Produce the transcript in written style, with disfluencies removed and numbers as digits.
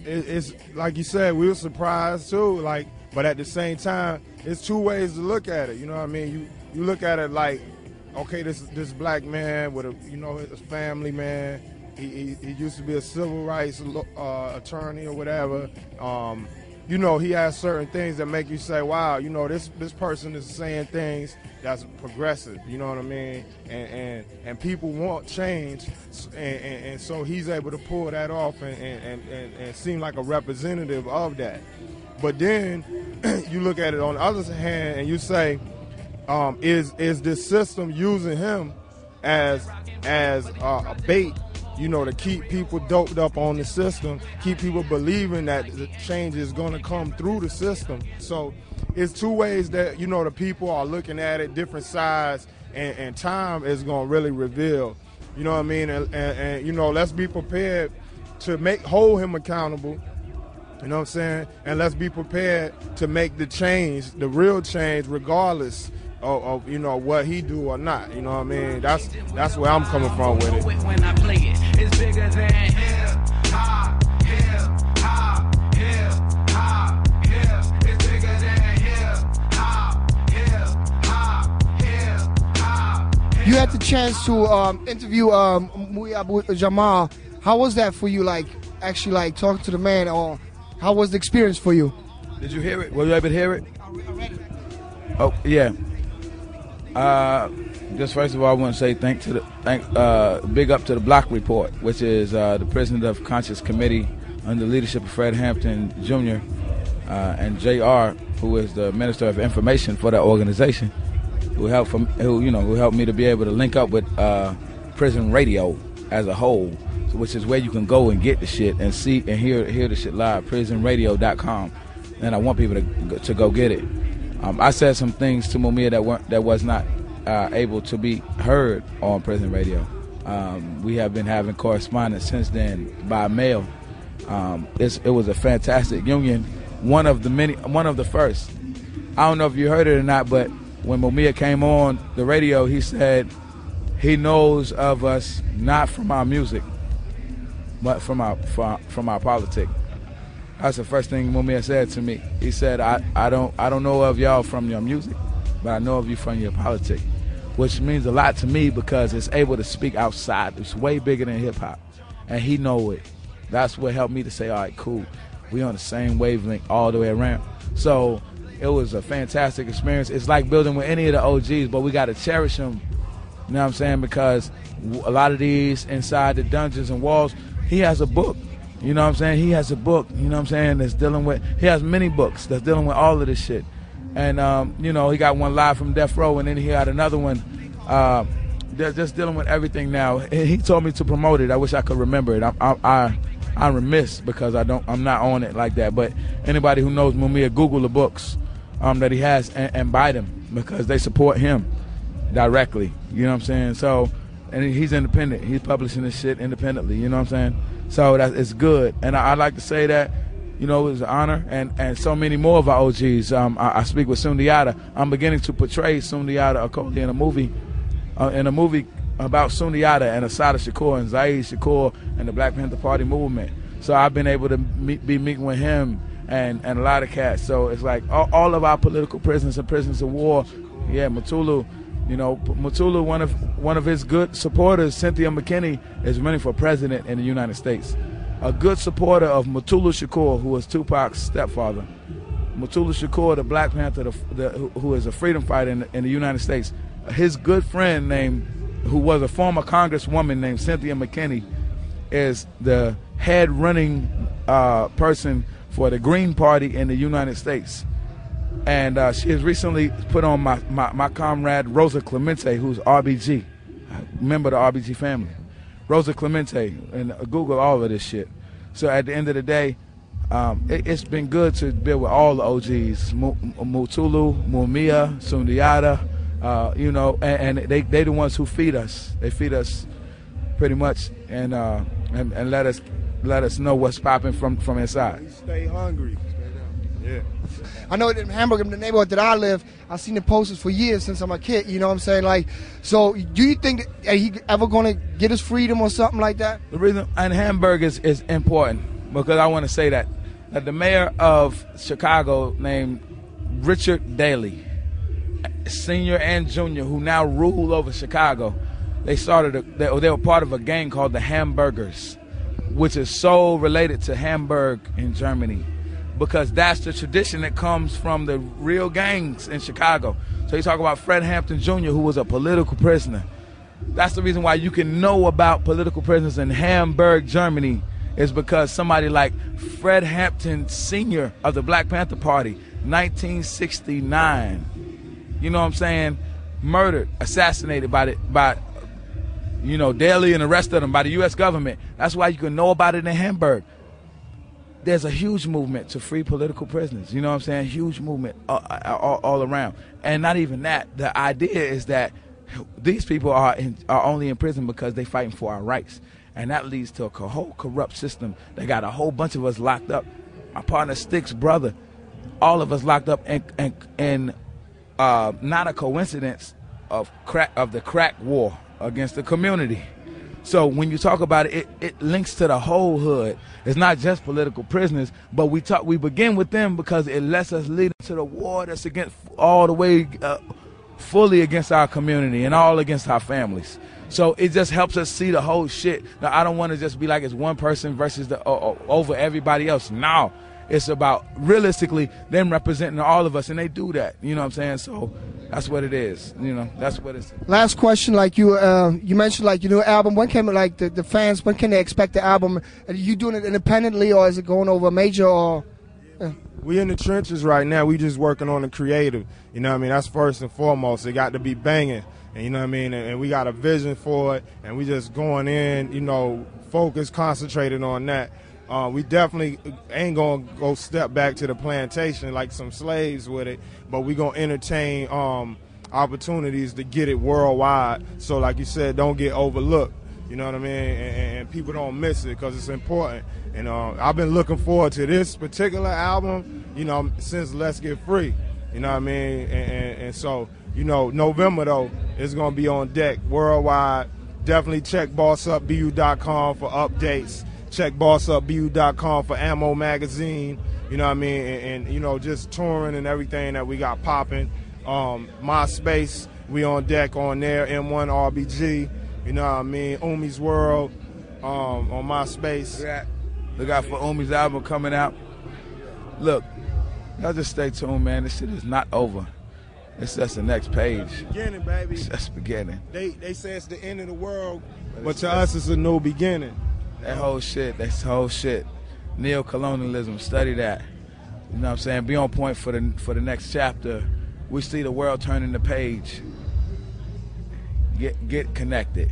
it's like you said, we were surprised too. Like, but at the same time, it's two ways to look at it. You know what I mean? You look at it like, okay, this black man with his family, man. He used to be a civil rights attorney or whatever. He has certain things that make you say, wow, this person is saying things that's progressive, you know what I mean? And people want change, and so he's able to pull that off and seem like a representative of that. But then you look at it on the other hand and you say, is this system using him as a bait, to keep people doped up on the system, keep people believing that the change is going to come through the system. So it's two ways that, the people are looking at it, different sides, and time is going to really reveal, you know what I mean? And let's be prepared to hold him accountable, you know what I'm saying? And let's be prepared to make the change, the real change, regardless of what he do or not, you know what I mean? That's where I'm coming from with it. When I play it, it's bigger than hip hop, hip hop, hip hop, it's bigger than hip hop, hip hop, hip hop. You had the chance to interview Muya Jamal. How was that for you? Actually talking to the man, or how was the experience for you? Did you hear it? Were you able to hear it? I read it. Oh yeah. Just first of all, I want to say big up to the Block Report, which is the President of Conscious Committee under the leadership of Fred Hampton Jr. And Jr., who is the Minister of Information for that organization, who helped me to be able to link up with Prison Radio as a whole, which is where you can go and get the shit and see and hear the shit live. PrisonRadio.com, and I want people to go get it. I said some things to Mumia that was not able to be heard on Prison Radio. We have been having correspondence since then by mail. It was a fantastic union, one of the first. I don't know if you heard it or not, but when Mumia came on the radio, he said he knows of us not from our music, but from our politics. That's the first thing Mumia said to me. He said, I don't know of y'all from your music, but I know of you from your politics, which means a lot to me because it's able to speak outside. It's way bigger than hip-hop, and he know it. That's what helped me to say, all right, cool. We on the same wavelength all the way around. So it was a fantastic experience. It's like building with any of the OGs, but we got to cherish them, you know what I'm saying, because a lot of these inside the dungeons and walls, he has a book. You know what I'm saying? He has a book, you know what I'm saying, that's dealing with, he has many books that's dealing with all of this shit. And, he got one live from Death Row, and then he got another one they're just dealing with everything now. He told me to promote it. I wish I could remember it. I'm remiss because I'm not on it like that. But anybody who knows Mumia, Google the books that he has and buy them because they support him directly. You know what I'm saying? So, and he's independent. He's publishing this shit independently. You know what I'm saying? So it's good. And I'd like to say that, it was an honor, and so many more of our OGs. I speak with Sundiata. I'm beginning to portray Sundiata Akoli in a movie about Sundiata and Assata Shakur and Zaid Shakur and the Black Panther Party movement. So I've been able to be meeting with him and a lot of cats. So it's like all of our political prisoners and prisoners of war. Yeah, Mutulu. Mutulu, one of his good supporters, Cynthia McKinney, is running for president in the United States. A good supporter of Mutulu Shakur, who was Tupac's stepfather. Mutulu Shakur, the Black Panther, who is a freedom fighter in the United States. His good friend who was a former congresswoman named Cynthia McKinney, is the head running person for the Green Party in the United States. And she has recently put on my comrade Rosa Clemente, who's RBG, a member of the RBG family. Rosa Clemente, and Google all of this shit. So at the end of the day, it's been good to build with all the OGs, Mutulu, Mumia, Sundiata, and they the ones who feed us. They feed us pretty much, and let us know what's popping from inside. We stay hungry. Yeah. I know in Hamburg, in the neighborhood that I live, I've seen the posters for years since I'm a kid, you know what I'm saying? So do you think that he ever going to get his freedom or something like that? The reason in Hamburg is important. because I want to say that the mayor of Chicago named Richard Daley, senior and junior, who now rule over Chicago, they were part of a gang called the Hamburgers, which is so related to Hamburg in Germany, because that's the tradition that comes from the real gangs in Chicago. So you talk about Fred Hampton Jr., who was a political prisoner. That's the reason why you can know about political prisoners in Hamburg, Germany, is because somebody like Fred Hampton Sr. of the Black Panther Party, 1969, you know what I'm saying, murdered, assassinated by Daley and the rest of them, by the U.S. government. That's why you can know about it in Hamburg. There's a huge movement to free political prisoners. You know what I'm saying? Huge movement all around. And not even that. The idea is that these people are only in prison because they're fighting for our rights. And that leads to a whole corrupt system. They got a whole bunch of us locked up. My partner Stick's brother, all of us locked up, and not a coincidence of the crack war against the community. So when you talk about it, it links to the whole hood. It's not just political prisoners, but we begin with them because it lets us lead into the war that's against all the way fully against our community and all against our families. So it just helps us see the whole shit. Now, I don't want to just be like it's one person versus over everybody else. No, it's about realistically them representing all of us, and they do that. You know what I'm saying? So that's what it is. You know, that's what it's. Last question, like you mentioned, like your new album. When can the fans? When can they expect the album? Are you doing it independently, or is it going over a major? Or we in the trenches right now. We just working on the creative. You know what I mean? That's first and foremost. It got to be banging. And you know what I mean? And we got a vision for it, and we just going in, you know, focused, concentrated on that. We definitely ain't going to go step back to the plantation like some slaves with it, but we going to entertain opportunities to get it worldwide. So like you said, don't get overlooked. You know what I mean? And people don't miss it because it's important. And I've been looking forward to this particular album, you know, since Let's Get Free. You know what I mean? And so, you know, November, though, it's going to be on deck worldwide. Definitely check bossupbu.com for updates. Check bossupbu.com for Ammo Magazine. You know what I mean? And you know, just touring and everything that we got popping. MySpace, we on deck on there. M1RBG. You know what I mean? Umi's World on MySpace. Look out for Umi's album coming out. Look, y'all just stay tuned, man. This shit is not over. It's just the next page. Beginning, baby. It's just beginning. They say it's the end of the world, but to us it's a new beginning. That's whole shit. Neo-colonialism, study that. You know what I'm saying? Be on point for the next chapter. We see the world turning the page. Get connected.